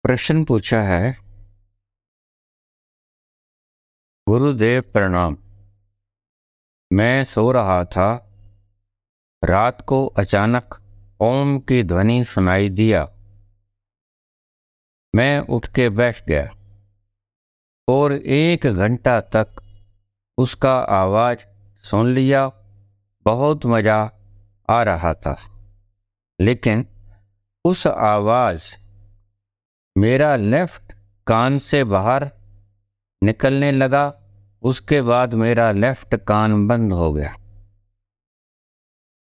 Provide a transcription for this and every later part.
प्रश्न पूछा है। गुरुदेव प्रणाम। मैं सो रहा था, रात को अचानक ओम की ध्वनि सुनाई दिया। मैं उठ के बैठ गया और 1 घंटा तक उसका आवाज सुन लिया। बहुत मजा आ रहा था, लेकिन उस आवाज मेरा लेफ्ट कान से बाहर निकलने लगा। उसके बाद मेरा लेफ्ट कान बंद हो गया।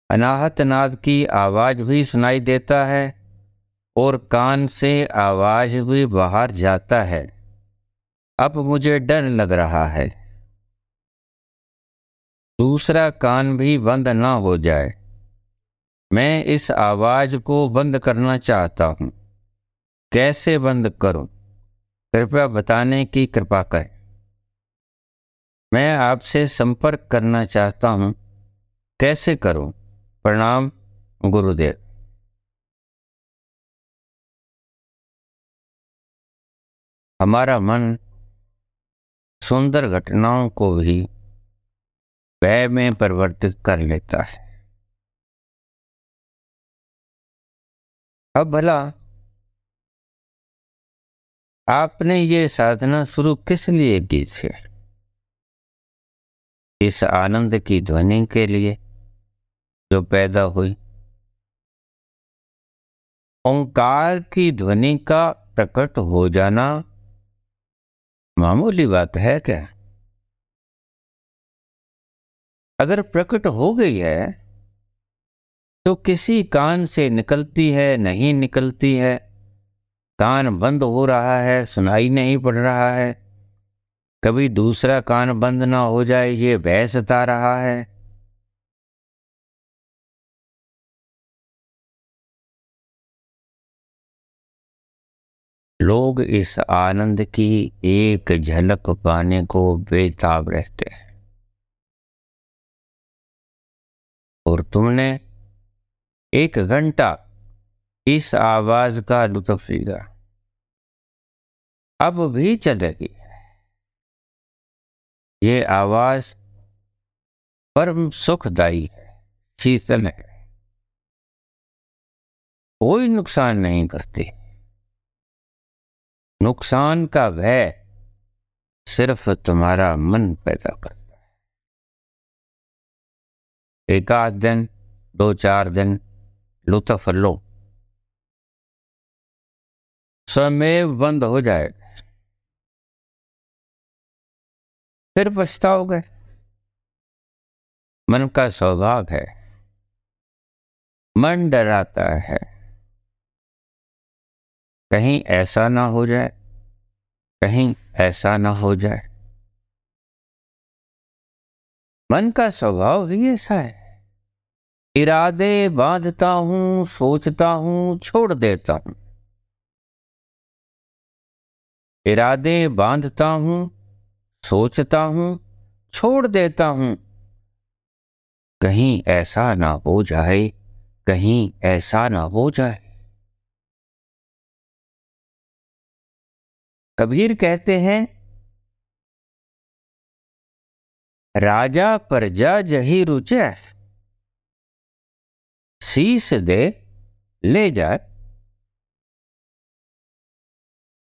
अनाहत नाद की आवाज भी सुनाई देता है और कान से आवाज भी बाहर जाता है। अब मुझे डर लग रहा है दूसरा कान भी बंद ना हो जाए। मैं इस आवाज को बंद करना चाहता हूँ। कैसे बंद करूं? कृपया बताने की कृपा करें। मैं आपसे संपर्क करना चाहता हूँ, कैसे करूं? प्रणाम गुरुदेव। हमारा मन सुंदर घटनाओं को भी भय में परिवर्तित कर लेता है। अब भला आपने ये साधना शुरू किस लिए की थी? इस आनंद की ध्वनि के लिए जो पैदा हुई। ओंकार की ध्वनि का प्रकट हो जाना मामूली बात है क्या? अगर प्रकट हो गई है तो किसी कान से निकलती है, नहीं निकलती है। कान बंद हो रहा है, सुनाई नहीं पड़ रहा है। कभी दूसरा कान बंद ना हो जाए, ये भय सता रहा है। लोग इस आनंद की एक झलक पाने को बेताब रहते हैं, और तुमने 1 घंटा इस आवाज का लुत्फ लिया। अब भी चलेगी। ये आवाज परम सुखदायी है, शीतल है, कोई नुकसान नहीं करती। नुकसान का भय सिर्फ तुम्हारा मन पैदा करता है। 1 आध दिन, 2 4 दिन लुत्फ लो, स्वयं बंद हो जाएगा, फिर पछताओगे। मन का स्वभाव है, मन डराता है कहीं ऐसा ना हो जाए, कहीं ऐसा ना हो जाए। मन का स्वभाव ही ऐसा है। इरादे बांधता हूं, सोचता हूं, छोड़ देता हूं। इरादे बांधता हूं, सोचता हूं, छोड़ देता हूं। कहीं ऐसा ना हो जाए, कहीं ऐसा ना हो जाए। कबीर कहते हैं, राजा प्रजा जही रुचे, शीस दे ले जाए।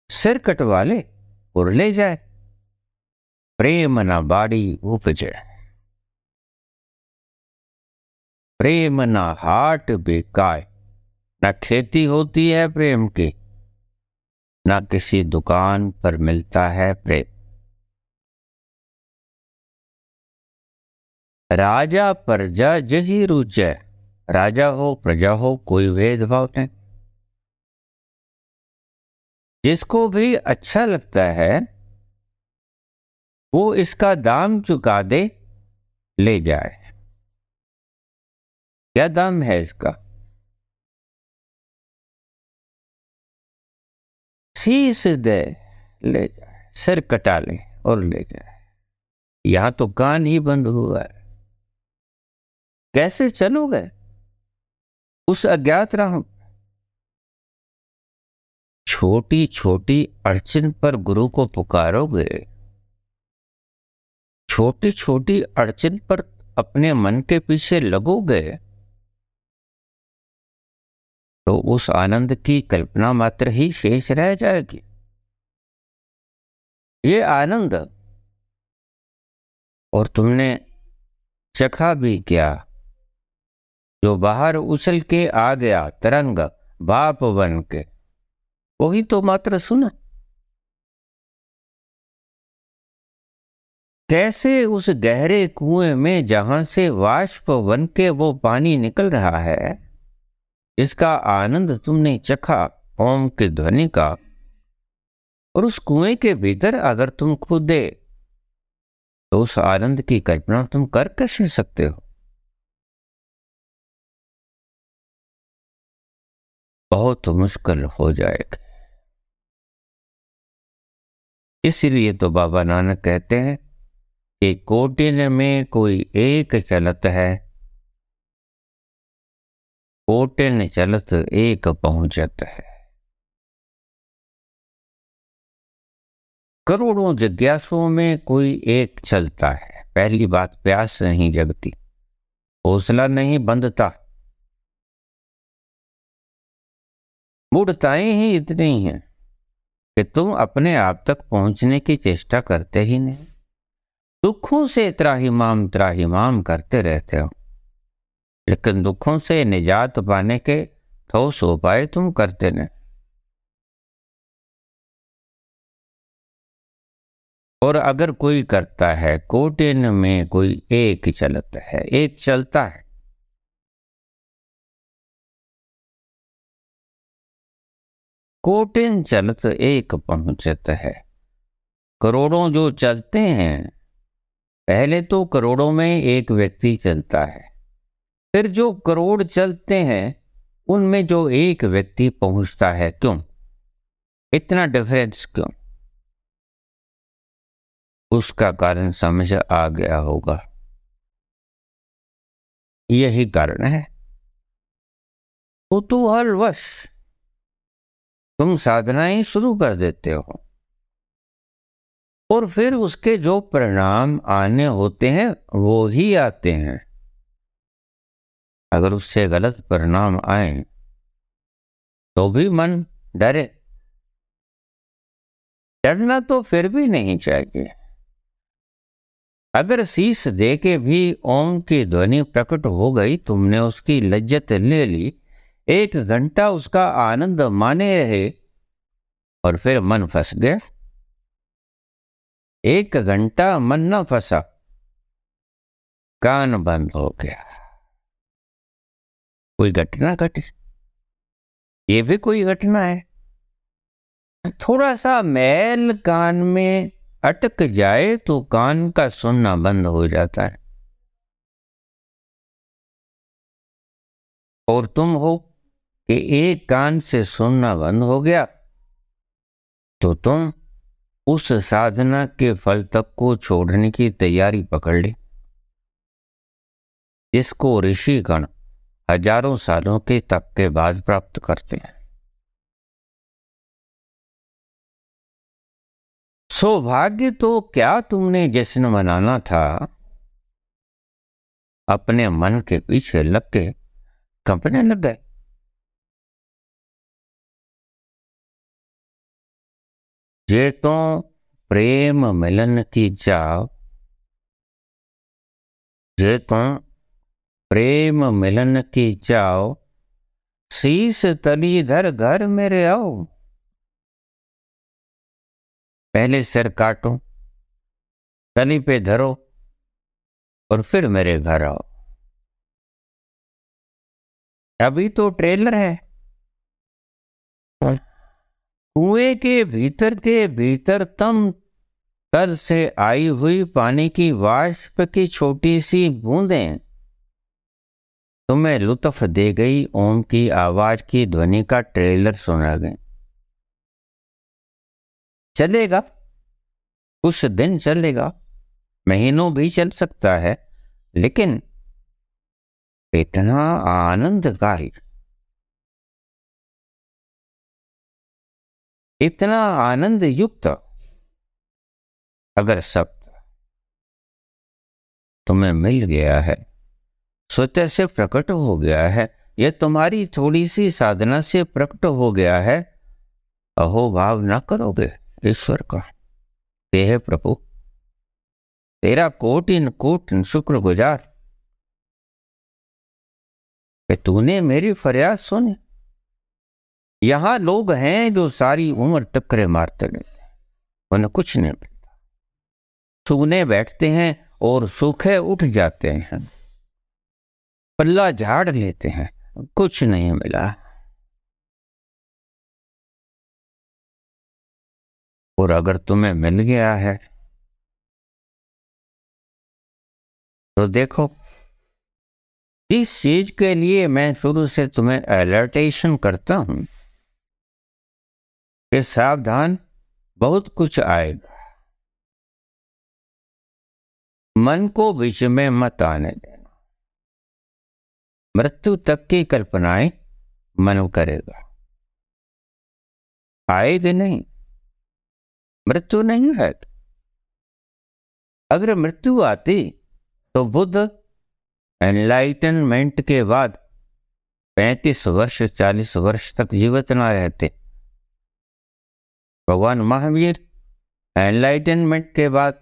सिर कटवा ले और ले जाए, प्रेम ना बाड़ी उपजे। प्रेम ना हाट बिकाए। ना खेती होती है प्रेम की, ना किसी दुकान पर मिलता है प्रेम। राजा प्रजा जही रुचे। राजा हो प्रजा हो, कोई भेदभाव नहीं। जिसको भी अच्छा लगता है वो इसका दाम चुका दे, ले जाए। क्या दाम है इसका? शीश दे ले जाए, सिर कटा ले और ले जाए। यहां तो कान ही बंद हुआ है। कैसे चलोगे उस अज्ञात राह? छोटी छोटी अड़चन पर गुरु को पुकारोगे, छोटी छोटी अड़चन पर अपने मन के पीछे लगोगे, तो उस आनंद की कल्पना मात्र ही शेष रह जाएगी। ये आनंद, और तुमने चखा भी क्या? जो बाहर उछल के आ गया तरंग बाप बन के, वही तो मात्र सुना। कैसे उस गहरे कुएं में जहां से वाष्प बन के वो पानी निकल रहा है, इसका आनंद तुमने चखा ओम की ध्वनि का, और उस कुएं के भीतर अगर तुम कूदे तो उस आनंद की कल्पना तुम कर कैसे सकते हो? बहुत मुश्किल हो जाएगा। इसीलिए तो बाबा नानक कहते हैं कि कोटिन में कोई एक चलत है, कोटिन चलत एक पहुंचत है। करोड़ों जिज्ञासुओं में कोई एक चलता है। पहली बात, प्यास नहीं जगती, हौसला नहीं बंधता, मूढ़ताएं ही इतनी हैं कि तुम अपने आप तक पहुंचने की चेष्टा करते ही नहीं। दुखों से त्राहिमाम करते रहते हो, लेकिन दुखों से निजात पाने के ठोस उपाय तुम करते नहीं। और अगर कोई करता है, कोटिन में कोई एक चलता है, एक चलता है। कोटिन चलत एक पहुंचत है। करोड़ों जो चलते हैं, पहले तो करोड़ों में एक व्यक्ति चलता है, फिर जो करोड़ चलते हैं उनमें जो एक व्यक्ति पहुंचता है। क्यों इतना डिफरेंस, क्यों? उसका कारण समझ आ गया होगा। यही कारण है, कुतूहलवश तुम साधनाएं शुरू कर देते हो, और फिर उसके जो परिणाम आने होते हैं वो ही आते हैं। अगर उससे गलत परिणाम आए तो भी मन डरे। डरना तो फिर भी नहीं चाहिए। अगर शीश दे के भी ओम की ध्वनि प्रकट हो गई, तुमने उसकी लज्जत ले ली, 1 घंटा उसका आनंद माने रहे, और फिर मन फंस गया। 1 घंटा मन न फंसा, कान बंद हो गया, कोई घटना घटी। ये भी कोई घटना है। थोड़ा सा मैल कान में अटक जाए तो कान का सुनना बंद हो जाता है। और तुम हो कि एक कान से सुनना बंद हो गया, तो तुम उस साधना के फल तक को छोड़ने की तैयारी पकड़ ली, जिसको ऋषिगण हजारों सालों के तप के बाद प्राप्त करते हैं। सौभाग्य तो क्या तुमने जश्न मनाना था, अपने मन के पीछे लग के कंपने लग गए। जे तो प्रेम मिलन की चाव, जे तो प्रेम मिलन की चाव, शीस तली धर घर मेरे आओ। पहले सिर काटो, तली पे धरो, और फिर मेरे घर आओ। अभी तो ट्रेलर है। कुएं के भीतर तम तर से आई हुई पानी की वाष्प की छोटी सी बूंदें तुम्हें लुत्फ दे गई। ओम की आवाज की ध्वनि का ट्रेलर सुना गए। चलेगा, कुछ दिन चलेगा, महीनों भी चल सकता है, लेकिन इतना आनंदकारी इतना आनंद युक्त अगर शब्द तुम्हें मिल गया है, स्वतः से प्रकट हो गया है, यह तुम्हारी थोड़ी सी साधना से प्रकट हो गया है, अहो भाव ना करोगे ईश्वर का। हे प्रभु, तेरा कोटिन कोटिन शुक्रगुजार कि तूने मेरी फरियाद सुनी। यहां लोग हैं जो सारी उम्र टक्करे मारते रहते हैं, उन्हें कुछ नहीं मिलता। सूने बैठते हैं और सूखे उठ जाते हैं, पल्ला झाड़ लेते हैं, कुछ नहीं मिला। और अगर तुम्हें मिल गया है तो देखो, जिस चीज के लिए मैं शुरू से तुम्हें अलर्टेशन करता हूं कि सावधान, बहुत कुछ आएगा, मन को बीच में मत आने देना। मृत्यु तक की कल्पनाएं मन करेगा, आएगी नहीं, मृत्यु नहीं है। अगर मृत्यु आती तो बुद्ध एनलाइटनमेंट के बाद 35 वर्ष 40 वर्ष तक जीवित ना रहते। भगवान महावीर एनलाइटनमेंट के बाद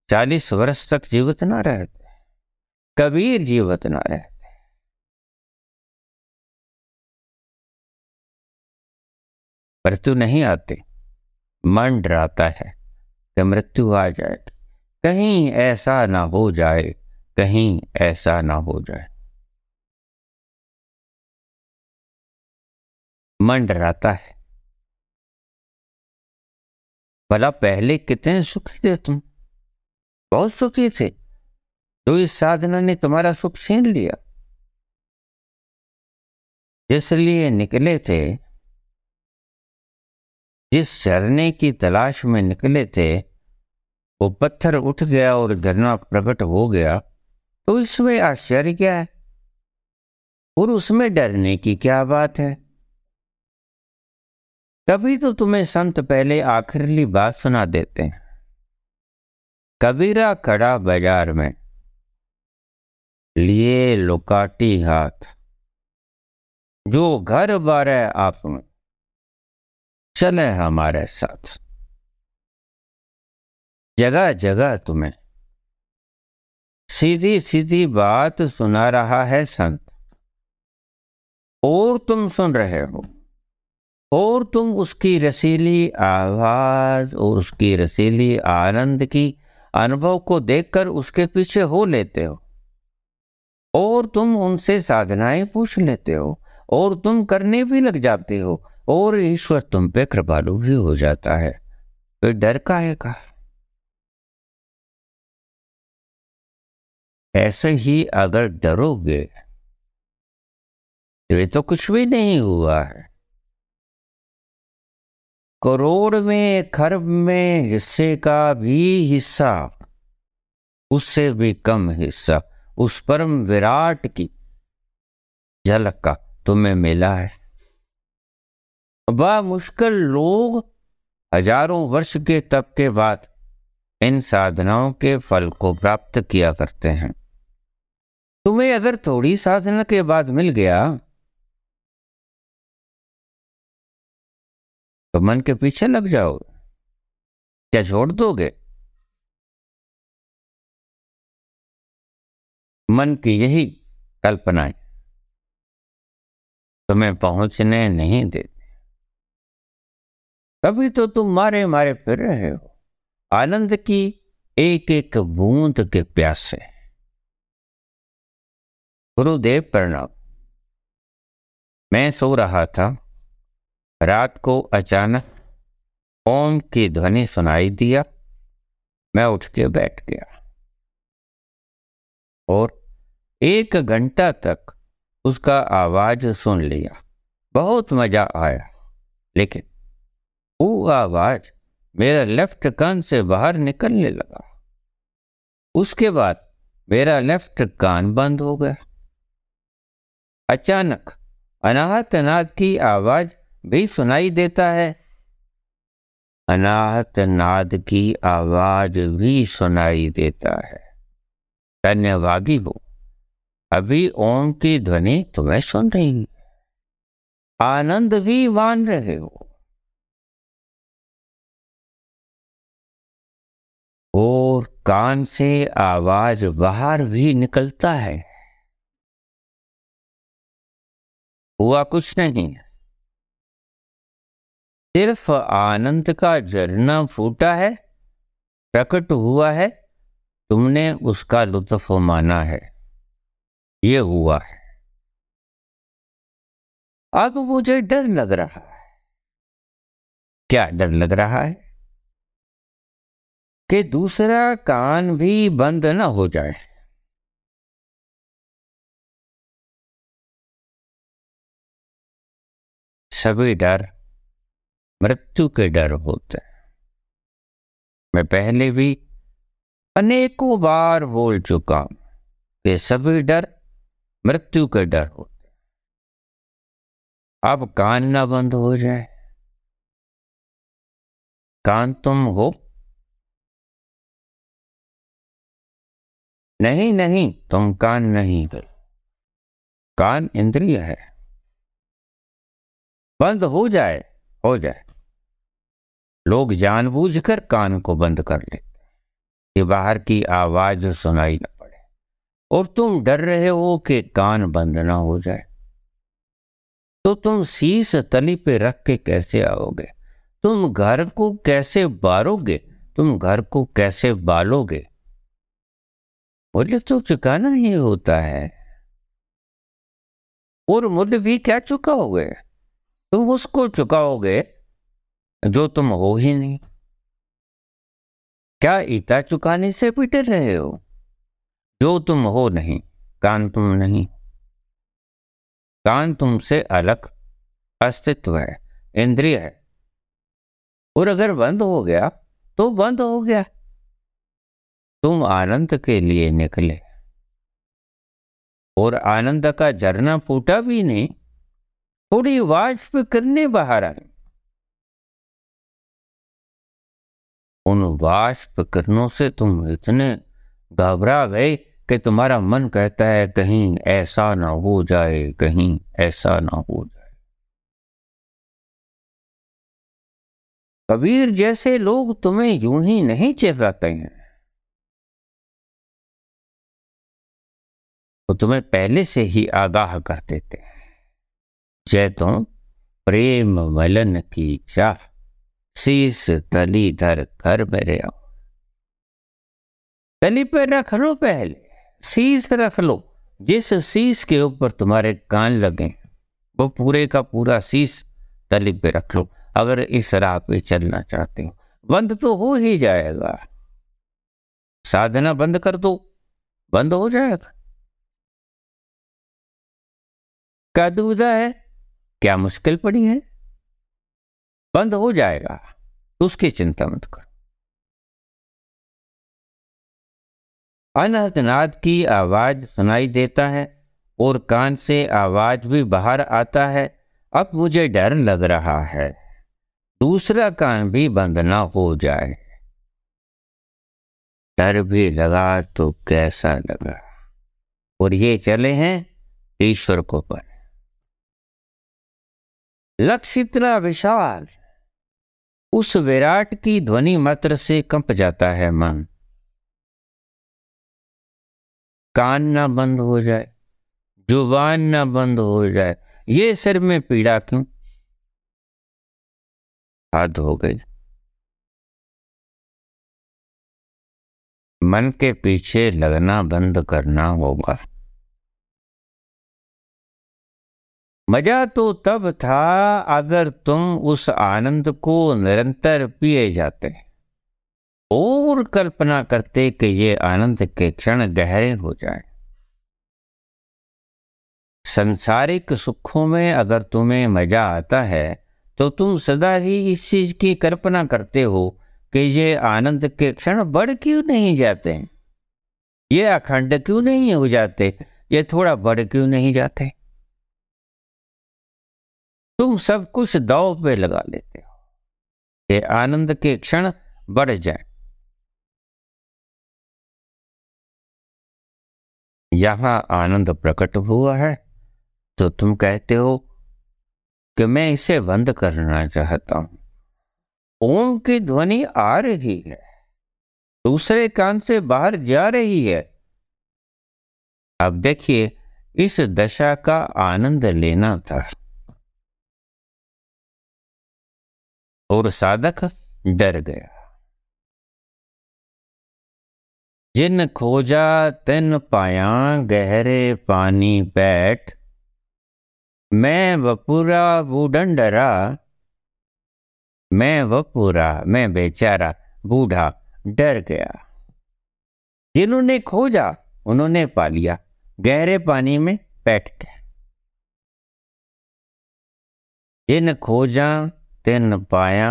40 वर्ष तक जीवित ना रहते। कबीर जीवित ना रहते। मृत्यु नहीं आती, मन डराता है कि मृत्यु आ जाएगी, कहीं ऐसा ना हो जाए, कहीं ऐसा ना हो जाए। मन डराता है। भला पहले कितने सुखी थे तुम, बहुत सुखी थे, तो इस साधना ने तुम्हारा सुख छीन लिया। इसलिए निकले थे, जिस झरने की तलाश में निकले थे वो पत्थर उठ गया और झरना प्रकट हो गया, तो इसमें आश्चर्य क्या है और उसमें डरने की क्या बात है। कभी तो तुम्हें संत पहले आखिरी बात सुना देते हैं। कबीरा खड़ा बाजार में, लिए लुकाटी हाथ, जो घर बारे आप में, चले हमारे साथ। जगह जगह तुम्हें सीधी सीधी बात सुना रहा है संत, और तुम सुन रहे हो, और तुम उसकी रसीली आवाज और उसकी रसीली आनंद की अनुभव को देखकर उसके पीछे हो लेते हो, और तुम उनसे साधनाएं पूछ लेते हो, और तुम करने भी लग जाते हो, और ईश्वर तुम पे कृपालु भी हो जाता है। तो डर काहे का? ऐसे ही अगर डरोगे तो ये तो कुछ भी नहीं हुआ है। करोड़ में खरब में हिस्से का भी हिस्सा, उससे भी कम हिस्सा उस परम विराट की झलक का तुम्हें मिला है। बा मुश्किल लोग हजारों वर्ष के तप के बाद इन साधनाओं के फल को प्राप्त किया करते हैं। तुम्हें अगर थोड़ी साधना के बाद मिल गया तो मन के पीछे लग जाओगे, क्या छोड़ दोगे? मन की यही कल्पनाएं तुम्हें पहुंचने नहीं देती। तभी तो तुम मारे मारे फिर रहे हो, आनंद की एक एक बूंद के प्यासे। गुरुदेव प्रणाम। मैं सो रहा था, रात को अचानक ओम की ध्वनि सुनाई दिया। मैं उठ के बैठ गया और 1 घंटा तक उसका आवाज सुन लिया। बहुत मजा आया, लेकिन वो आवाज मेरा लेफ्ट कान से बाहर निकलने लगा। उसके बाद मेरा लेफ्ट कान बंद हो गया। अचानक अनाहत नाद की आवाज भी सुनाई देता है, अनाहत नाद की आवाज भी सुनाई देता है। धन्यवादी हो, अभी ओम की ध्वनि तुम्हें सुन रही है, आनंद भी मान रहे हो। और कान से आवाज बाहर भी निकलता है। हुआ कुछ नहीं, सिर्फ आनंद का झरना फूटा है, प्रकट हुआ है, तुमने उसका लुत्फ माना है, ये हुआ है। अब मुझे डर लग रहा है। क्या डर लग रहा है? कि दूसरा कान भी बंद न हो जाए। सभी डर मृत्यु के डर होते हैं। मैं पहले भी अनेकों बार बोल चुका हूं कि सभी डर मृत्यु के डर होते हैं। अब कान ना बंद हो जाए। कान तुम हो? नहीं नहीं, तुम कान नहीं हो। कान इंद्रिय है। बंद हो जाए, हो जाए। लोग जानबूझकर कान को बंद कर लेते हैं कि बाहर की आवाज सुनाई न पड़े, और तुम डर रहे हो कि कान बंद ना हो जाए। तो तुम शीश तली पे रख के कैसे आओगे? तुम घर को कैसे बारोगे? तुम घर को कैसे बालोगे? मूल्य तो चुकाना ही होता है। और मूल्य भी क्या चुकाओगे? तुम उसको चुकाओगे जो तुम हो ही नहीं। क्या ईटा चुकाने से भी डर रहे हो? जो तुम हो नहीं। कान तुम नहीं, कान तुमसे अलग अस्तित्व है, इंद्रिय है। और अगर बंद हो गया तो बंद हो गया। तुम आनंद के लिए निकले, और आनंद का झरना फूटा भी नहीं, थोड़ी वाष्प करने बाहर आई। उन वाष्प किरणों से तुम इतने घबरा गए कि तुम्हारा मन कहता है कहीं ऐसा ना हो जाए, कहीं ऐसा ना हो जाए। कबीर जैसे लोग तुम्हें यूं ही नहीं चिढ़ाते हैं, तो तुम्हें पहले से ही आगाह कर देते हैं। जय तुम प्रेम मलन की चाह, शीस तली धर कर मेरे आओ। तली पे रख लो, पहले शीस रख लो। जिस शीस के ऊपर तुम्हारे कान लगे वो पूरे का पूरा शीस तली पे रख लो। अगर इस राह पे चलना चाहते हो, बंद तो हो ही जाएगा। साधना बंद कर दो, बंद हो जाएगा। क्या दुविधा है? क्या मुश्किल पड़ी है? बंद हो जाएगा, तो उसकी चिंता मत करो। अनहद नाद की आवाज सुनाई देता है, और कान से आवाज भी बाहर आता है। अब मुझे डर लग रहा है, दूसरा कान भी बंद ना हो जाए। डर भी लगा तो कैसा लगा। और ये चले हैं ईश्वर को पर। लक्ष्य इतना विशाल, उस विराट की ध्वनि मात्र से कंप जाता है मन। कान ना बंद हो जाए, जुबान ना बंद हो जाए, ये सिर में पीड़ा क्यों? हद हो गई। मन के पीछे लगना बंद करना होगा। मजा तो तब था अगर तुम उस आनंद को निरंतर पिए जाते और कल्पना करते कि ये आनंद के क्षण गहरे हो जाए। संसारिक सुखों में अगर तुम्हें मजा आता है तो तुम सदा ही इस चीज की कल्पना करते हो कि ये आनंद के क्षण बढ़ क्यों नहीं जाते, ये अखंड क्यों नहीं हो जाते, ये थोड़ा बढ़ क्यों नहीं जाते। तुम सब कुछ दांव पे लगा लेते हो कि आनंद के क्षण बढ़ जाए। यहां आनंद प्रकट हुआ है तो तुम कहते हो कि मैं इसे बंद करना चाहता हूं। ओम की ध्वनि आ रही है, दूसरे कान से बाहर जा रही है। अब देखिए, इस दशा का आनंद लेना था और साधक डर गया। जिन खोजा तिन पाया, गहरे पानी बैठ। मैं वपुरा बूढ़न डरा, मैं वपुरा, मैं बेचारा बूढ़ा डर गया। जिन्होंने खोजा उन्होंने पा लिया, गहरे पानी में बैठ के। जिन खोजा तिन पाया,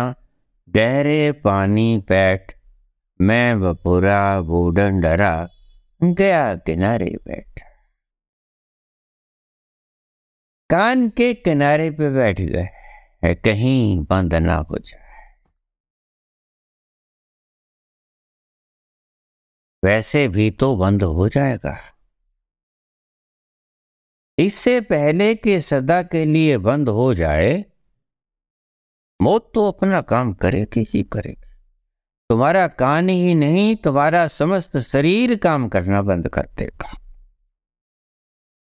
गहरे पानी बैठ। मैं वपुरा बूढ़न डरा, गया किनारे बैठ। कान के किनारे पे बैठ गए, कहीं बंद ना हो जाए। वैसे भी तो बंद हो जाएगा। इससे पहले कि सदा के लिए बंद हो जाए, मौत तो अपना काम करेगी ही करेगी। तुम्हारा कान ही नहीं, तुम्हारा समस्त शरीर काम करना बंद कर देगा।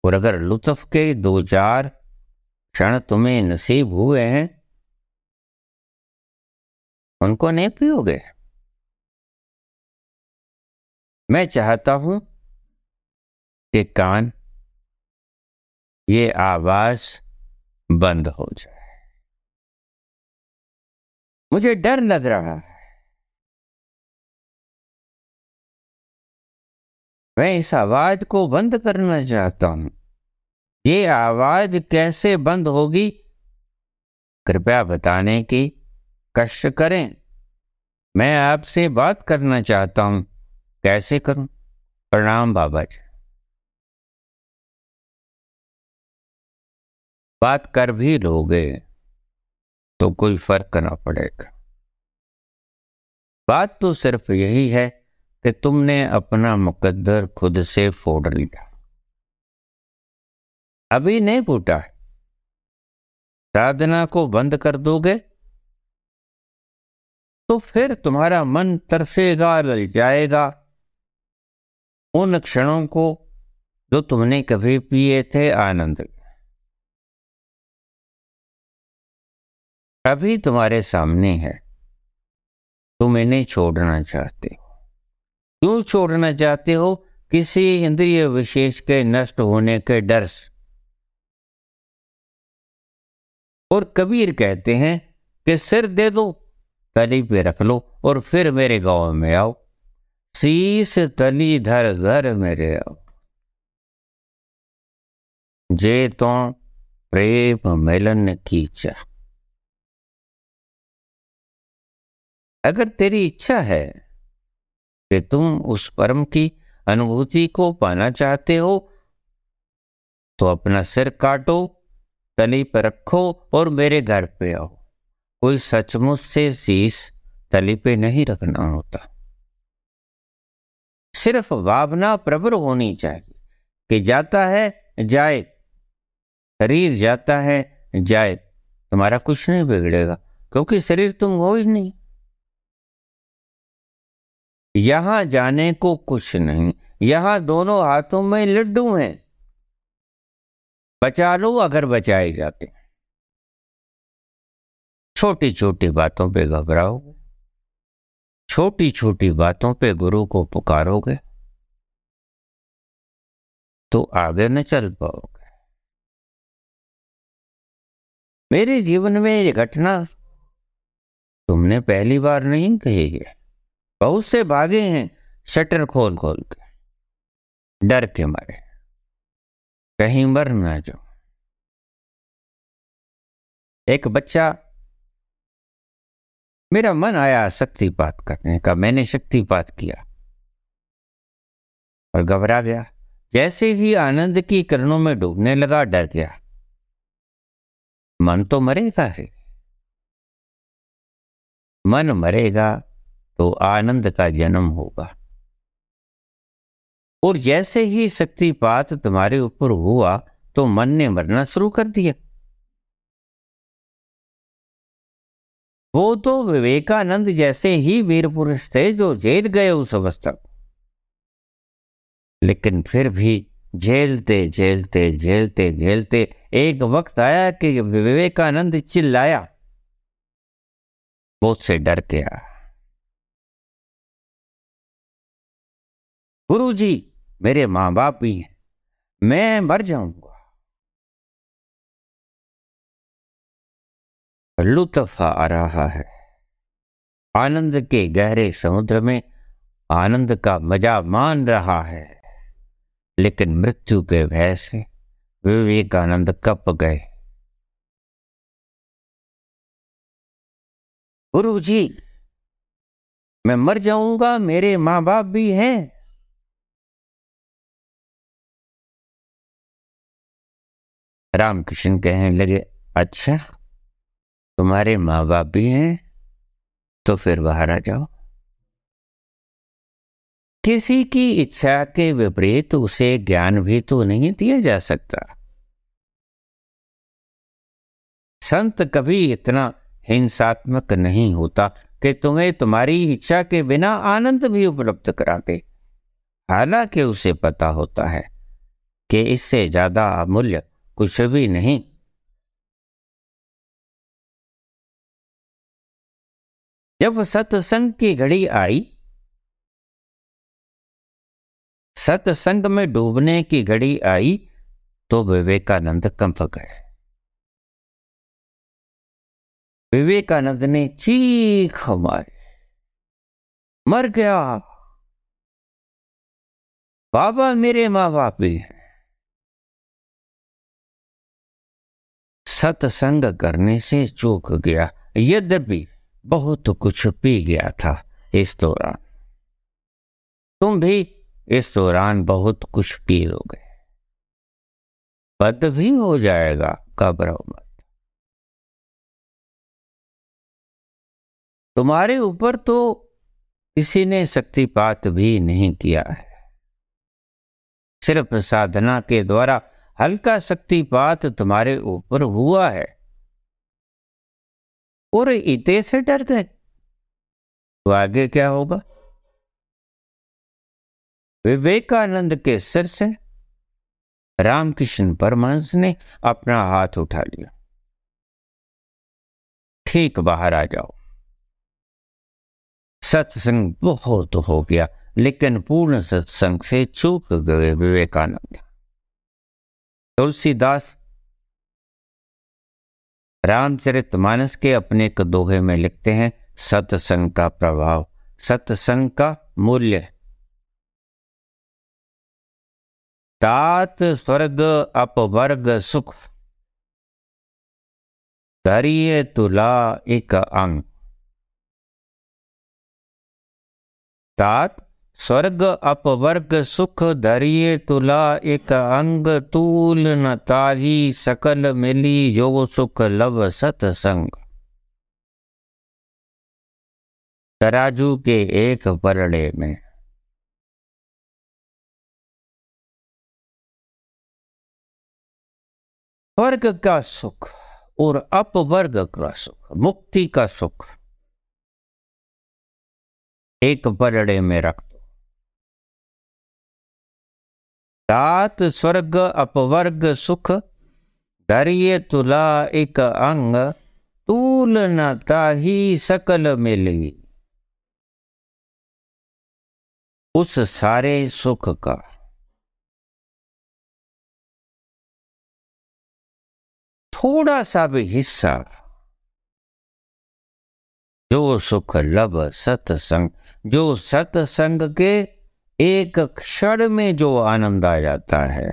और अगर लुत्फ के 2-4 क्षण तुम्हें नसीब हुए हैं, उनको नहीं पियोगे। मैं चाहता हूं कि कान, ये आवाज बंद हो जाए। मुझे डर लग रहा है। मैं इस आवाज को बंद करना चाहता हूं। ये आवाज कैसे बंद होगी, कृपया बताने की कष्ट करें। मैं आपसे बात करना चाहता हूं, कैसे करूं? प्रणाम बाबा जी। बात कर भी लोगे तो कोई फर्क ना पड़ेगा। बात तो सिर्फ यही है कि तुमने अपना मुकद्दर खुद से फोड़ लिया। अभी नहीं फूटा, साधना को बंद कर दोगे तो फिर तुम्हारा मन तरसेगा, ललचाएगा उन क्षणों को जो तुमने कभी पिए थे आनंद। अभी तुम्हारे सामने है, तुम इन्हें छोड़ना चाहते हो। क्यों छोड़ना चाहते हो? किसी इंद्रिय विशेष के नष्ट होने के डर से। और कबीर कहते हैं कि सिर दे दो, तली पे रख लो और फिर मेरे गांव में आओ। शीस तली धर घर मेरे आओ। जे तो प्रेम मिलन की चाह। अगर तेरी इच्छा है कि तुम उस परम की अनुभूति को पाना चाहते हो, तो अपना सिर काटो, तली पर रखो और मेरे घर पे आओ। कोई सचमुच से शीश तली पे नहीं रखना होता। सिर्फ भावना प्रबल होनी चाहिए कि जाता है जाए, शरीर जाता है जाए, तुम्हारा कुछ नहीं बिगड़ेगा, क्योंकि शरीर तुम हो ही नहीं। यहां जाने को कुछ नहीं, यहां दोनों हाथों में लड्डू हैं। बचा लो अगर बचाए जाते। छोटी छोटी बातों पे घबराओगे, छोटी छोटी बातों पे गुरु को पुकारोगे तो आगे न चल पाओगे। मेरे जीवन में ये घटना तुमने पहली बार नहीं कही है। बहुत से भागे हैं शटर खोल खोल के, डर के मारे, कहीं मर ना जाओ। एक बच्चा, मेरा मन आया शक्तिपात करने का, मैंने शक्तिपात किया और घबरा गया। जैसे ही आनंद की किरणों में डूबने लगा, डर गया। मन तो मरेगा है। मन मरेगा तो आनंद का जन्म होगा। और जैसे ही शक्तिपात तुम्हारे ऊपर हुआ तो मन ने मरना शुरू कर दिया। वो तो विवेकानंद जैसे ही वीर पुरुष थे जो झेल गए उस अवस्था को, लेकिन फिर भी झेलते झेलते झेलते झेलते एक वक्त आया कि विवेकानंद चिल्लाया, मुझसे डर गया, गुरुजी मेरे मां बाप भी हैं, मैं मर जाऊंगा। लुत्फ आ रहा है, आनंद के गहरे समुद्र में आनंद का मजा मान रहा है, लेकिन मृत्यु के भय से विवेकानंद कप गए। गुरुजी मैं मर जाऊंगा, मेरे मां बाप भी हैं। रामकृष्ण कहने लगे, अच्छा तुम्हारे माँ बाप भी हैं तो फिर बाहर आ जाओ। किसी की इच्छा के विपरीत उसे ज्ञान भी तो नहीं दिया जा सकता। संत कभी इतना हिंसात्मक नहीं होता कि तुम्हें तुम्हारी इच्छा के बिना आनंद भी उपलब्ध करा दे। हालांकि उसे पता होता है कि इससे ज्यादा अमूल्य कुछ भी नहीं। जब सत्संग की घड़ी आई, सत्संग में डूबने की घड़ी आई, तो विवेकानंद कंप गए। विवेकानंद ने चीख मारी, मर गया बाबा, मेरे मां बाप भी हैं। सत्संग करने से चूक गया, यद्यपि बहुत कुछ पी गया था इस दौरान। तुम भी इस दौरान बहुत कुछ पी लोगे, बद भी हो जाएगा, घबराओ मत। तुम्हारे ऊपर तो किसी ने शक्तिपात भी नहीं किया है, सिर्फ साधना के द्वारा हल्का शक्तिपात तुम्हारे ऊपर हुआ है और इतने से डर गए, तो आगे क्या होगा? विवेकानंद के सिर से रामकृष्ण परमहंस ने अपना हाथ उठा लिया, ठीक बाहर आ जाओ। सत्संग बहुत हो गया, लेकिन पूर्ण सत्संग से चूक गए विवेकानंद। तुलसीदास रामचरितमानस के अपने एक दोहे में लिखते हैं, सत्संग का प्रभाव, सत्संग का मूल्य। तात स्वर्ग अपवर्ग सुख, धरिये तुला एक अंग। तात स्वर्ग अपवर्ग सुख, धरिये तुला एक अंग। तूल न ताही सकल मिली, जो सुख लव सत्संग। तराजू के एक पलड़े में स्वर्ग का सुख और अपवर्ग का सुख, मुक्ति का सुख एक पलड़े में रख दो। तात स्वर्ग अपवर्ग सुख, धरिये तुला एक अंग। तूल न ताही सकल मिली, उस सारे सुख का थोड़ा सा भी हिस्सा, जो सुख लब सत्संग, जो सत्संग के एक क्षण में जो आनंद आ जाता है,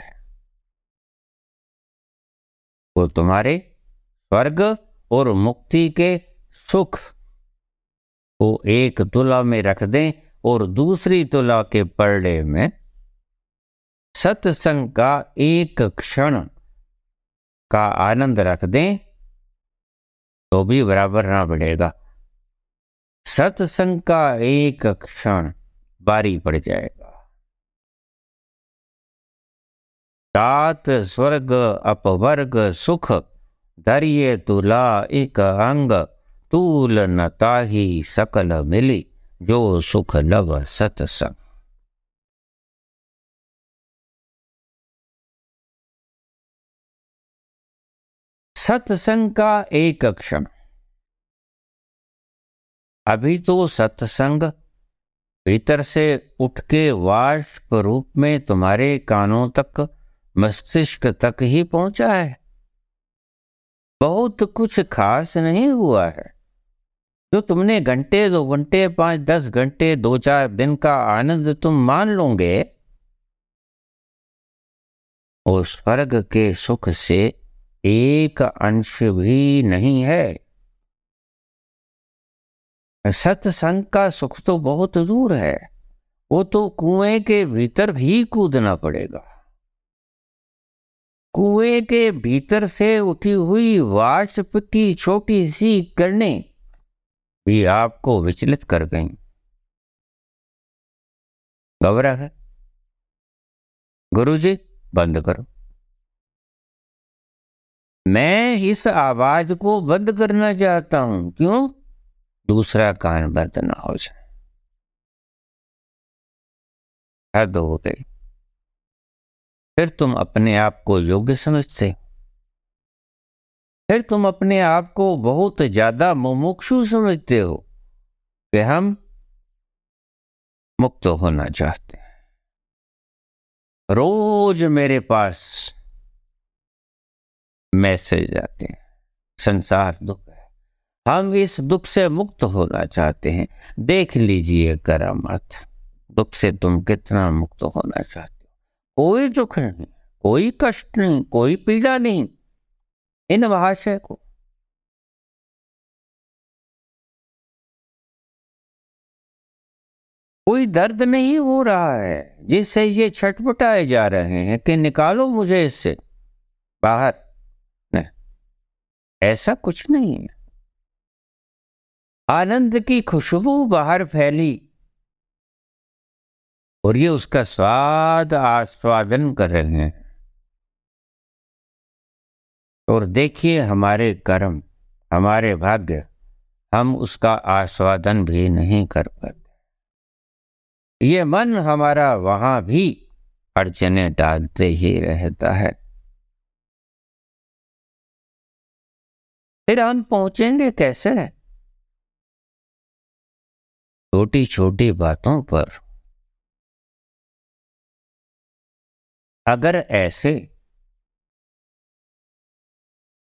वो तुम्हारे स्वर्ग और मुक्ति के सुख को एक तुला में रख दें और दूसरी तुला के पलड़े में सत्संग का एक क्षण का आनंद रख दें, तो भी बराबर ना बढ़ेगा। सत्संग का एक क्षण भारी पड़ जाएगा। सात स्वर्ग अपवर्ग सुख धरिये तुला एक अंग, तूल न ताहि सकल मिली, जो सुख लव सत्संग। सत्संग का एक क्षण। अभी तो सत्संग भीतर से उठ के वाष्प रूप में तुम्हारे कानों तक, मस्तिष्क तक ही पहुंचा है। बहुत कुछ खास नहीं हुआ है। जो तुमने घंटे 2 घंटे 5-10 घंटे 2-4 दिन का आनंद तुम मान लोगे, उस स्वर्ग के सुख से एक अंश भी नहीं है। सत्संग का सुख तो बहुत दूर है। वो तो कुएं के भीतर भी कूदना पड़ेगा। कुएं के भीतर से उठी हुई वाष्प की छोटी सी किरणें भी आपको विचलित कर गईं। घबरा है? गुरुजी बंद करो। मैं इस आवाज को बंद करना चाहता हूं। क्यों? दूसरा कान बंद ना हो जाए। हद हो गई। फिर तुम अपने आप को योग्य समझते, फिर तुम अपने आप को बहुत ज्यादा मुमुक्षु समझते हो कि हम मुक्त होना चाहते हैं। रोज मेरे पास मैसेज आते हैं, संसार दुख है, हम इस दुख से मुक्त होना चाहते हैं। देख लीजिए करामात, दुख से तुम कितना मुक्त होना चाहते हो। कोई दुख नहीं, कोई कष्ट नहीं, कोई पीड़ा नहीं। इन महाशय को कोई दर्द नहीं हो रहा है जिससे ये छटपटाए जा रहे हैं कि निकालो मुझे इससे बाहर। नहीं, ऐसा कुछ नहीं है। आनंद की खुशबू बाहर फैली और ये उसका स्वाद आस्वादन कर रहे हैं। और देखिए हमारे कर्म, हमारे भाग्य, हम उसका आस्वादन भी नहीं कर पाते। ये मन हमारा वहां भी अड़चने डालते ही रहता है। फिर हम पहुंचेंगे कैसे? छोटी छोटी बातों पर अगर ऐसे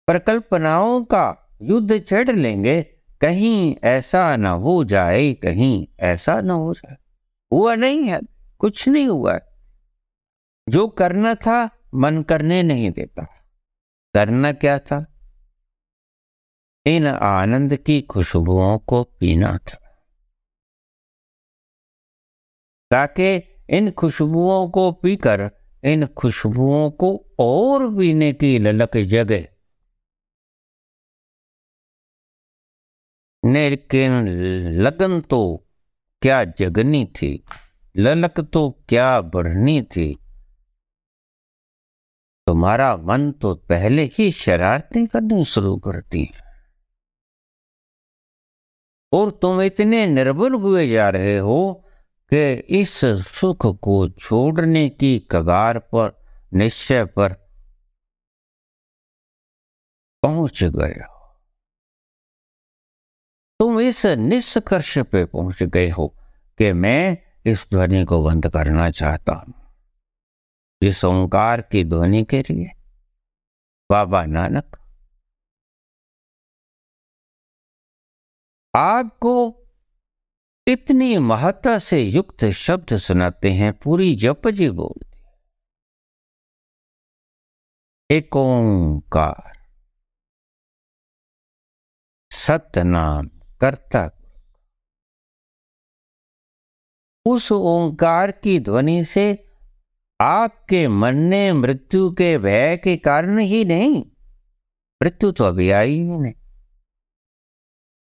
परिकल्पनाओं का युद्ध छेड़ लेंगे, कहीं ऐसा ना हो जाए, कहीं ऐसा ना हो जाए। हुआ नहीं है, कुछ नहीं हुआ है। जो करना था मन करने नहीं देता। करना क्या था? इन आनंद की खुशबुओं को पीना था, ताकि इन खुशबुओं को पीकर इन खुशबुओं को और पीने की ललक जगे। लेकिन लगन तो क्या जगनी थी, ललक तो क्या बढ़नी थी। तुम्हारा मन तो पहले ही शरारतें करनी शुरू करती है और तुम इतने निर्बल हुए जा रहे हो कि इस सुख को छोड़ने की कगार पर, निश्चय पर पहुंच गए हो। तुम इस निष्कर्ष पे पहुंच गए हो कि मैं इस ध्वनि को बंद करना चाहता हूं। जिस ओंकार की ध्वनि के लिए बाबा नानक आपको इतनी महत्ता से युक्त शब्द सुनाते हैं, पूरी जप जी बोलती है। एक ओंकार सतनाम करता। उस ओंकार की ध्वनि से आपके मन ने मृत्यु के भय के कारण ही नहीं, मृत्यु तो अभी आई ही नहीं,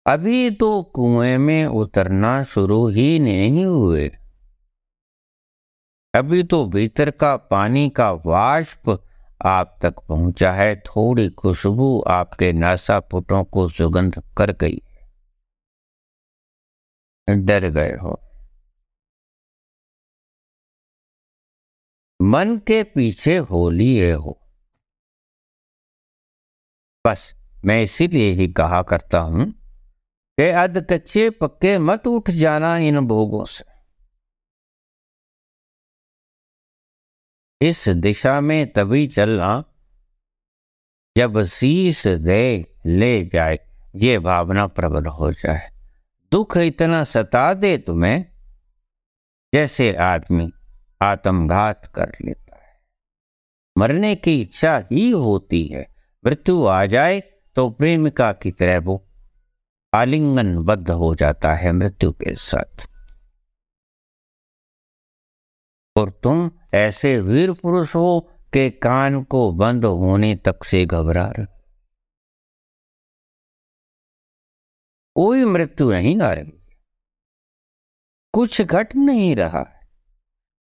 अभी तो कुएं में उतरना शुरू ही नहीं हुए। अभी तो भीतर का पानी का वाष्प आप तक पहुंचा है। थोड़ी खुशबू आपके नासापुटों को सुगंध कर गई। डर गए हो। मन के पीछे हो लिए हो। बस मैं इसीलिए ही कहा करता हूं कि अध कच्चे पक्के मत उठ जाना इन भोगों से। इस दिशा में तभी चलना जब शीश दे ले जाए ये भावना प्रबल हो जाए। दुख इतना सता दे तुम्हें जैसे आदमी आत्मघात कर लेता है। मरने की इच्छा ही होती है। मृत्यु आ जाए तो प्रेमिका की तरह वो आलिंगनबद्ध हो जाता है मृत्यु के साथ। और तुम ऐसे वीर पुरुष हो कि कान को बंद होने तक से घबरा रहे। कोई मृत्यु नहीं आ रही, कुछ घट नहीं रहा है,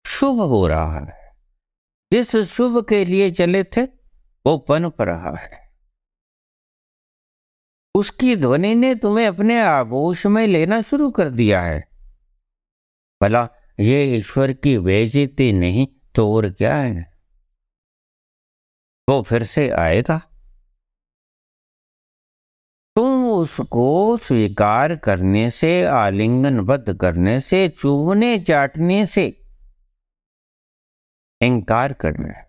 शुभ हो रहा है। जिस शुभ के लिए चले थे वो पनप रहा है। उसकी ध्वनि ने तुम्हें अपने आगोश में लेना शुरू कर दिया है। भला ये ईश्वर की बेइज्जती नहीं तो और क्या है। वो फिर से आएगा। तुम उसको स्वीकार करने से, आलिंगनबद्ध करने से, चूमने चाटने से इनकार करना है।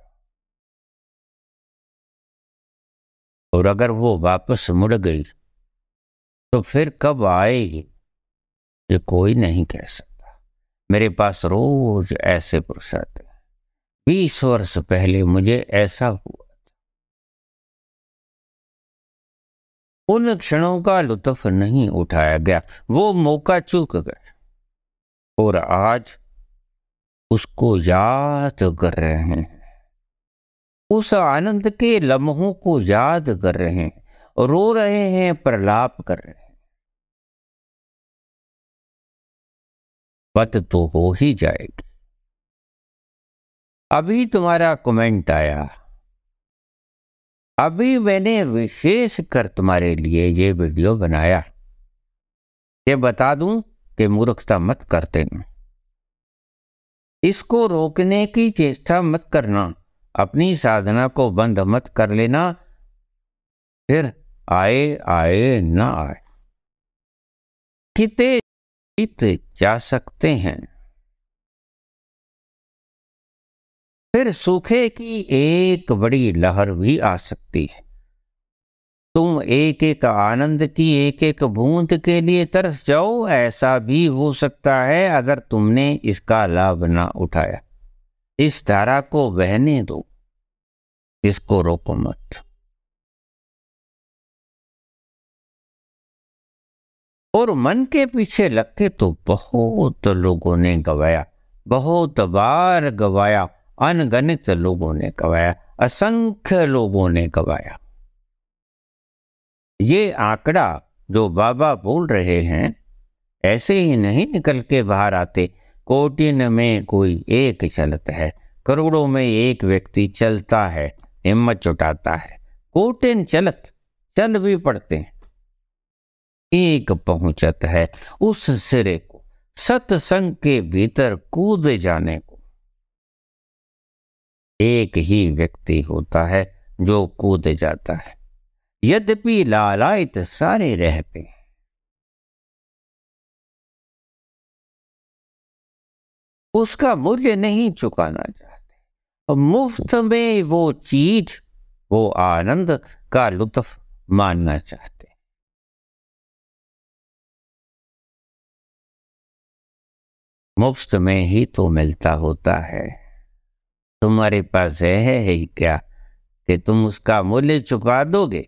और अगर वो वापस मुड़ गई तो फिर कब आएगी ये कोई नहीं कह सकता। मेरे पास रोज ऐसे पुरुष आते हैं। 20 वर्ष पहले मुझे ऐसा हुआ। उन क्षणों का लुत्फ नहीं उठाया गया, वो मौका चूक गए। और आज उसको याद कर रहे हैं, उस आनंद के लम्हों को याद कर रहे हैं, रो रहे हैं, प्रलाप कर रहे हैं। बात तो हो ही जाएगी। अभी तुम्हारा कमेंट आया, अभी मैंने विशेष कर तुम्हारे लिए ये वीडियो बनाया। ये बता दूं कि मूर्खता मत करते न। इसको रोकने की चेष्टा मत करना, अपनी साधना को बंद मत कर लेना। फिर आए आए ना आए, किते जीत जा सकते हैं। फिर सूखे की एक बड़ी लहर भी आ सकती है। तुम एक एक आनंद की एक एक बूंद के लिए तरस जाओ। ऐसा भी हो सकता है अगर तुमने इसका लाभ ना उठाया। इस धारा को बहने दो, इसको रोको मत। और मन के पीछे लगते तो बहुत लोगों ने गवाया, बहुत बार गवाया, अनगणित लोगों ने गवाया, असंख्य लोगों ने गवाया। ये आंकड़ा जो बाबा बोल रहे हैं ऐसे ही नहीं निकल के बाहर आते। कोटिन में कोई एक चलता है, करोड़ों में एक व्यक्ति चलता है, हिम्मत जुटाता है। कोटिन चलत चल भी पड़ते हैं, एक पहुंचत है उस सिरे को, सत्संग के भीतर कूद जाने को। एक ही व्यक्ति होता है जो कूद जाता है, यद्यपि लालायित सारे रहते हैं। उसका मूल्य नहीं चुकाना चाहते। मुफ्त में वो चीज, वो आनंद का लुत्फ मानना चाहते। मुफ्त में ही तो मिलता होता है। तुम्हारे पास है ही क्या कि तुम उसका मूल्य चुका दोगे।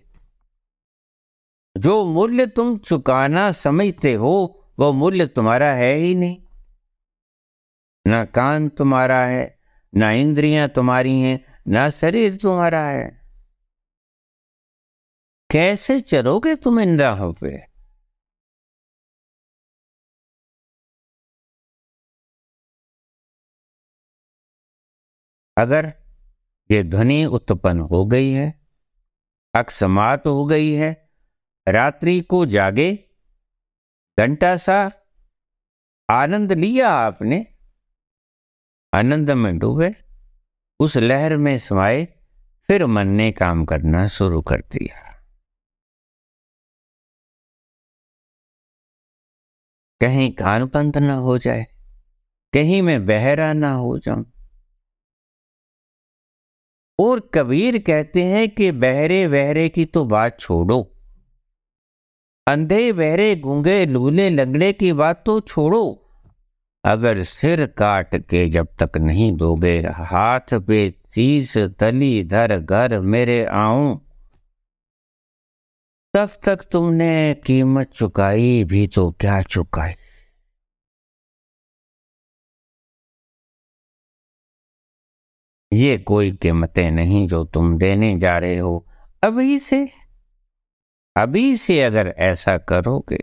जो मूल्य तुम चुकाना समझते हो वो मूल्य तुम्हारा है ही नहीं। ना कान तुम्हारा है, ना इंद्रियां तुम्हारी हैं, ना शरीर तुम्हारा है। कैसे चलोगे तुम इन राहों पे। अगर ये ध्वनि उत्पन्न हो गई है, अकस्मात हो गई है, रात्रि को जागे, घंटा सा आनंद लिया आपने, आनंद में डूबे, उस लहर में समाये, फिर मन ने काम करना शुरू कर दिया। कहीं कान बंद ना हो जाए, कहीं मैं बहरा ना हो जाऊं। और कबीर कहते हैं कि बहरे बहरे की तो बात छोड़ो, अंधे बहरे गूंगे लूले लंगड़े की बात तो छोड़ो, अगर सिर काट के जब तक नहीं दोगे हाथ पे शीस तली धर घर मेरे आऊं, तब तक तुमने कीमत चुकाई भी तो क्या चुकाई। ये कोई कीमतें नहीं जो तुम देने जा रहे हो। अभी से अभी से अगर ऐसा करोगे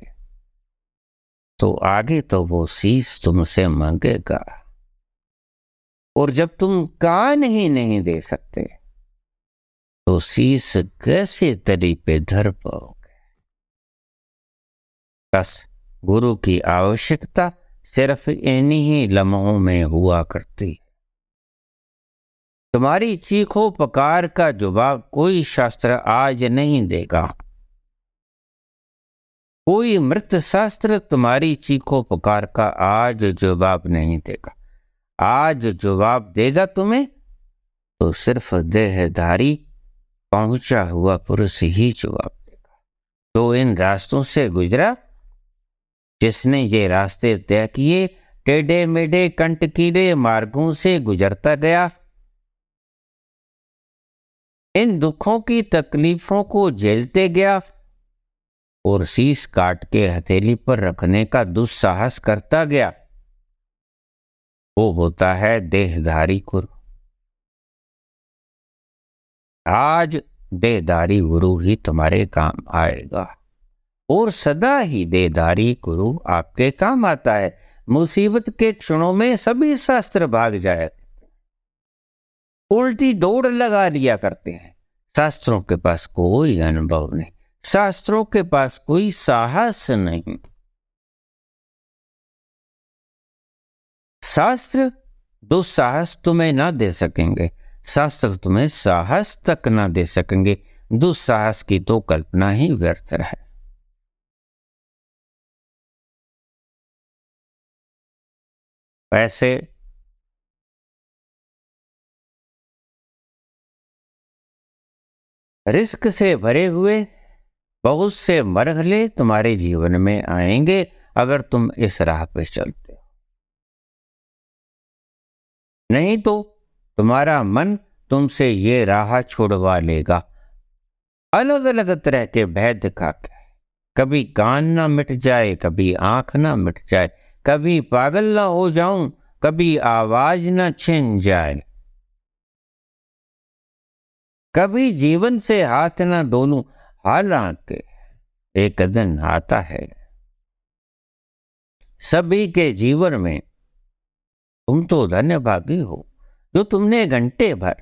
तो आगे तो वो शीश तुमसे मांगेगा, और जब तुम कान ही नहीं दे सकते तो शीश कैसे तरी पे धर पाओगे। बस गुरु की आवश्यकता सिर्फ इन्हीं ही लम्हों में हुआ करती। तुम्हारी चीखो पुकार का जवाब कोई शास्त्र आज नहीं देगा, कोई मृत शास्त्र तुम्हारी चीखो पुकार का आज जवाब नहीं देगा। आज जवाब देगा तुम्हें तो सिर्फ देहधारी पहुंचा हुआ पुरुष ही जवाब देगा। तो इन रास्तों से गुजरा, जिसने ये रास्ते तय किए, टेढ़े मेढ़े कंटकीले मार्गों से गुजरता गया, इन दुखों की तकलीफों को झेलते गया और शीश काट के हथेली पर रखने का दुस्साहस करता गया, वो होता है देहधारी गुरु। आज देहधारी गुरु ही तुम्हारे काम आएगा, और सदा ही देहधारी गुरु आपके काम आता है। मुसीबत के क्षणों में सभी शास्त्र भाग जाए, उल्टी दौड़ लगा लिया करते हैं। शास्त्रों के पास कोई अनुभव नहीं, शास्त्रों के पास कोई साहस नहीं। शास्त्र दुस्साहस तुम्हें ना दे सकेंगे, शास्त्र तुम्हें साहस तक ना दे सकेंगे। दुस्साहस की तो कल्पना ही व्यर्थ है। ऐसे रिस्क से भरे हुए बहुत से मरहले तुम्हारे जीवन में आएंगे अगर तुम इस राह पे चलते हो। नहीं तो तुम्हारा मन तुमसे ये राह छुड़वा लेगा, अलग अलग तरह के भय दिखा के। कभी कान ना मिट जाए, कभी आंख ना मिट जाए, कभी पागल ना हो जाऊं, कभी आवाज ना छिन जाए, कभी जीवन से हाथ ना धो लूं। हालांकि एक दिन आता है सभी के जीवन में, तुम तो धन्यभागी हो जो तुमने घंटे भर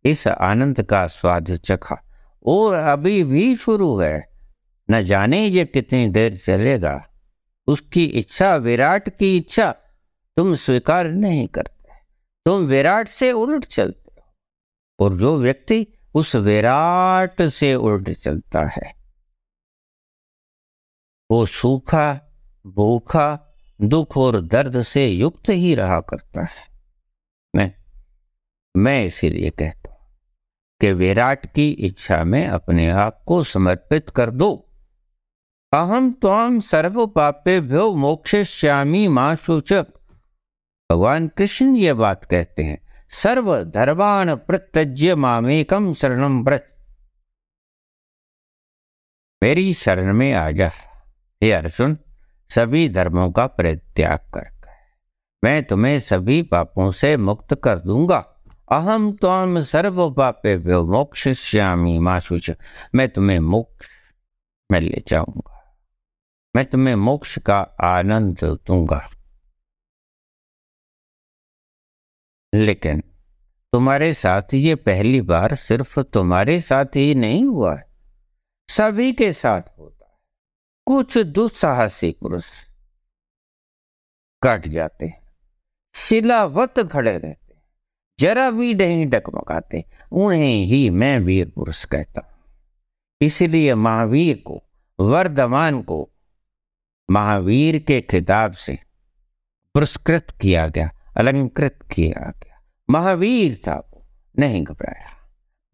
इस आनंद का स्वाद चखा, और अभी भी शुरू है। न जाने ये कितनी देर चलेगा। उसकी इच्छा, विराट की इच्छा तुम स्वीकार नहीं करते, तुम विराट से उलट चलते हो। और जो व्यक्ति उस विराट से उलट चलता है वो सूखा, भूखा, दुख और दर्द से युक्त ही रहा करता है। मैं इसीलिए कहता हूं कि विराट की इच्छा में अपने आप को समर्पित कर दो। अहम त्वाम सर्व पापेभ्यो मोक्षयिष्यामि मा शुचक। भगवान कृष्ण ये बात कहते हैं, सर्व धर्मान् प्रत्यज्य मामेकम शरणं व्रज। मेरी शरण में आ जा हे अर्जुन, सभी धर्मों का परित्याग कर मैं तुम्हें सभी पापों से मुक्त कर दूंगा। अहम त्वाम सर्व पापेभ्यो मोक्षयिष्यामि मा शुचक। मैं तुम्हें मोक्ष में ले जाऊंगा, मैं तुम्हें मोक्ष का आनंद दूंगा। लेकिन तुम्हारे साथ ये पहली बार सिर्फ तुम्हारे साथ ही नहीं हुआ है, सभी के साथ होता है। कुछ दुस्साहसी पुरुष कट जाते हैं, शिलावत खड़े रहते, जरा भी नहीं डगमगाते, उन्हें ही मैं वीर पुरुष कहता हूं। इसलिए महावीर को, वर्धमान को महावीर के खिताब से पुरस्कृत किया गया, अलंकृत किया गया। महावीर था वो, नहीं घबराया।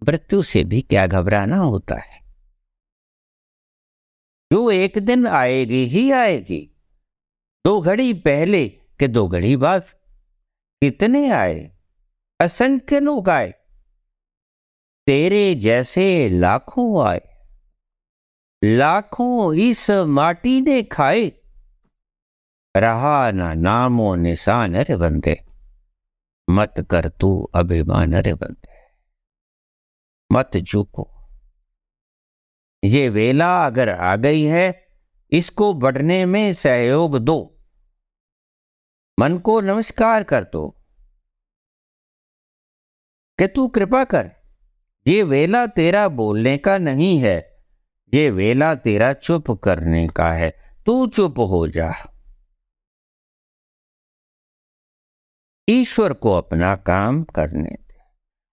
मृत्यु से भी क्या घबराना होता है, जो एक दिन आएगी ही आएगी। 2 घड़ी पहले के 2 घड़ी बाद कितने आए, असंख्य लोग आए, तेरे जैसे लाखों आए, लाखों इस माटी ने खाए, रहा ना नामो निशान रे बंदे, मत कर तू अभिमान रे बंदे, मत चूको। ये वेला अगर आ गई है, इसको बढ़ने में सहयोग दो, मन को नमस्कार कर दो कि तू कृपा कर। ये वेला तेरा बोलने का नहीं है, ये वेला तेरा चुप करने का है। तू चुप हो जा, ईश्वर को अपना काम करने दे,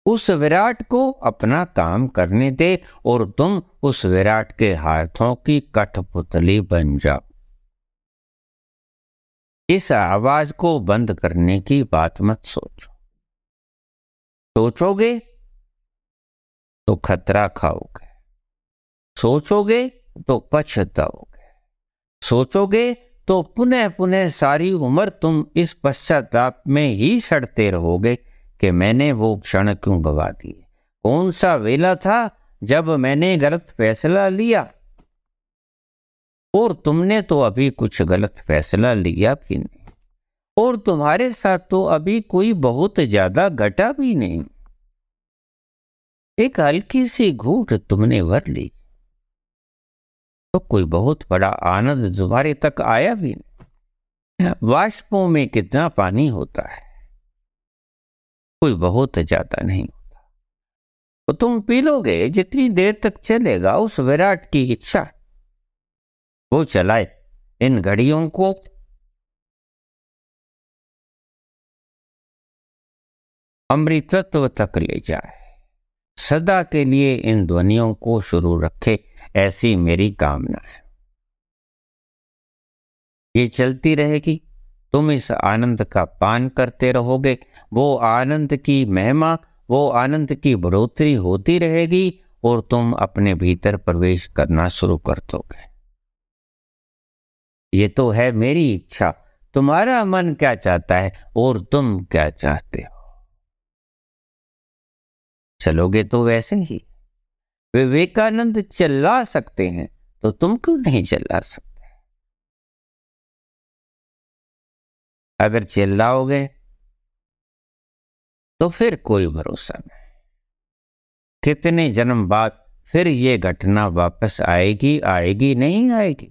उस विराट को अपना काम करने दे, और तुम उस विराट के हाथों की कठपुतली बन जाओ। इस आवाज को बंद करने की बात मत सोचो, सोचोगे तो खतरा खाओगे, सोचोगे तो पछताओगे, सोचोगे तो पुनः पुनः सारी उम्र तुम इस पश्चाताप में ही सड़ते रहोगे कि मैंने वो क्षण क्यों गवा दिए। कौन सा वेला था जब मैंने गलत फैसला लिया, और तुमने तो अभी कुछ गलत फैसला लिया भी नहीं, और तुम्हारे साथ तो अभी कोई बहुत ज्यादा घटा भी नहीं। एक हल्की सी घूंट तुमने भर ली तो कोई बहुत बड़ा आनंद तुम्हारे तक आया भी नहीं। वाष्पों में कितना पानी होता है, कोई बहुत ज्यादा नहीं होता। तो तुम पी लोगे जितनी देर तक चलेगा उस विराट की इच्छा, वो चलाए इन घड़ियों को। अमृतत्व तक ले जाए, सदा के लिए इन ध्वनियों को शुरू रखे, ऐसी मेरी कामना है। ये चलती रहेगी, तुम इस आनंद का पान करते रहोगे, वो आनंद की महिमा, वो आनंद की बढ़ोतरी होती रहेगी, और तुम अपने भीतर प्रवेश करना शुरू कर दोगे। ये तो है मेरी इच्छा, तुम्हारा मन क्या चाहता है और तुम क्या चाहते हो। चलोगे तो वैसे ही। विवेकानंद चिल्ला सकते हैं तो तुम क्यों नहीं चिल्ला सकते। अगर चिल्लाओगे तो फिर कोई भरोसा नहीं, कितने जन्म बाद फिर ये घटना वापस आएगी, आएगी नहीं आएगी,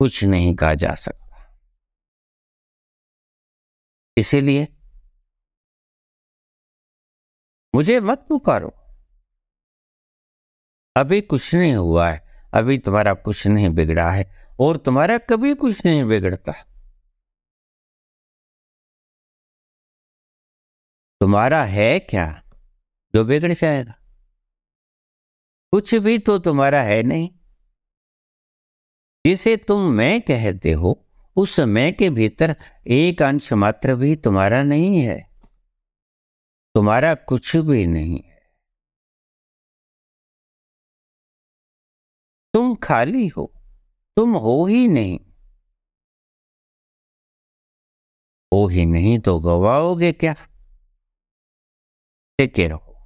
कुछ नहीं कहा जा सकता। इसीलिए मुझे मत पुकारो, अभी कुछ नहीं हुआ है, अभी तुम्हारा कुछ नहीं बिगड़ा है, और तुम्हारा कभी कुछ नहीं बिगड़ता। तुम्हारा है क्या जो बिगड़ जाएगा, कुछ भी तो तुम्हारा है नहीं। जिसे तुम मैं कहते हो, उस मैं के भीतर एक अंश मात्र भी तुम्हारा नहीं है, तुम्हारा कुछ भी नहीं है। तुम खाली हो, तुम हो ही नहीं, हो ही नहीं तो गवाओगे क्या। टिके रहो,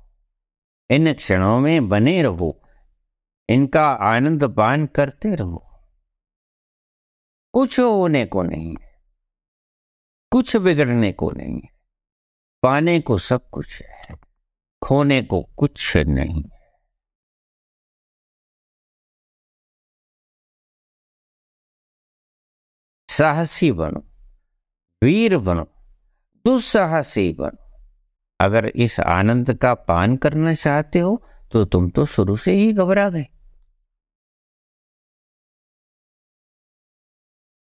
इन क्षणों में बने रहो, इनका आनंद पान करते रहो। कुछ होने को नहीं है, कुछ बिगड़ने को नहीं है, पाने को सब कुछ है, खोने को कुछ नहीं। साहसी बनो, वीर बनो, दुस्साहसी बनो। अगर इस आनंद का पान करना चाहते हो तो तुम तो शुरू से ही घबरा गए।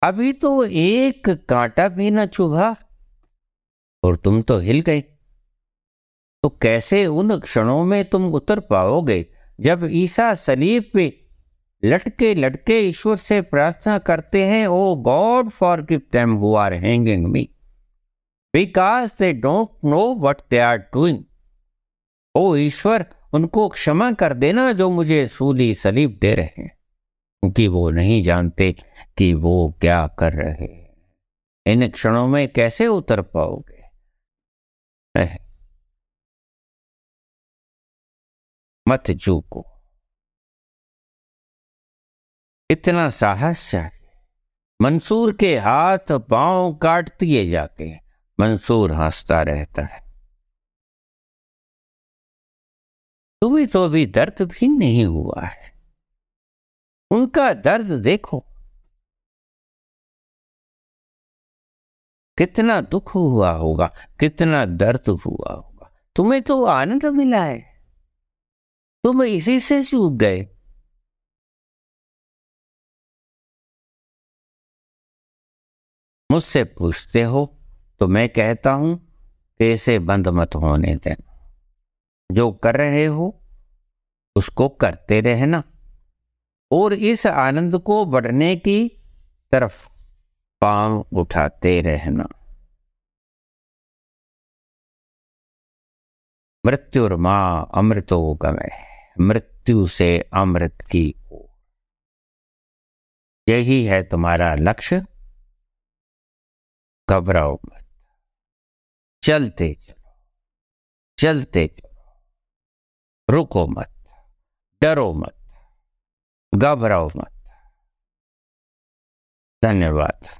अभी तो एक कांटा भी न चुभा और तुम तो हिल गए। तो कैसे उन क्षणों में तुम उतर पाओगे जब ईसा सलीब पे लटके लटके ईश्वर से प्रार्थना करते हैं, O God forgive them who are hanging me because they don't know what they are doing. O ईश्वर, उनको क्षमा कर देना जो मुझे सूली सलीब दे रहे हैं, क्योंकि वो नहीं जानते कि वो क्या कर रहे हैं। इन क्षणों में कैसे उतर पाओगे? मत चूको। इतना साहस चाहिए। मंसूर के हाथ पांव काट दिए जाते हैं, मंसूर हंसता रहता है। तुम्हें तो अभी दर्द भी नहीं हुआ है, उनका दर्द देखो। कितना दुख हुआ होगा, कितना दर्द हुआ होगा। तुम्हें तो आनंद मिला है, तुम इसी से चूक गए। मुझसे पूछते हो तो मैं कहता हूं कि इसे बंद मत होने देना। जो कर रहे हो उसको करते रहना और इस आनंद को बढ़ने की तरफ पांव उठाते रहना। मृत्युर्मा अमृतो गमे, मृत्यु से अमृत की ओर। यही है तुम्हारा लक्ष्य। घबराओ मत, चलते चलो, चलते चलो, रुको मत, डरो मत, घबराओ मत। धन्यवाद।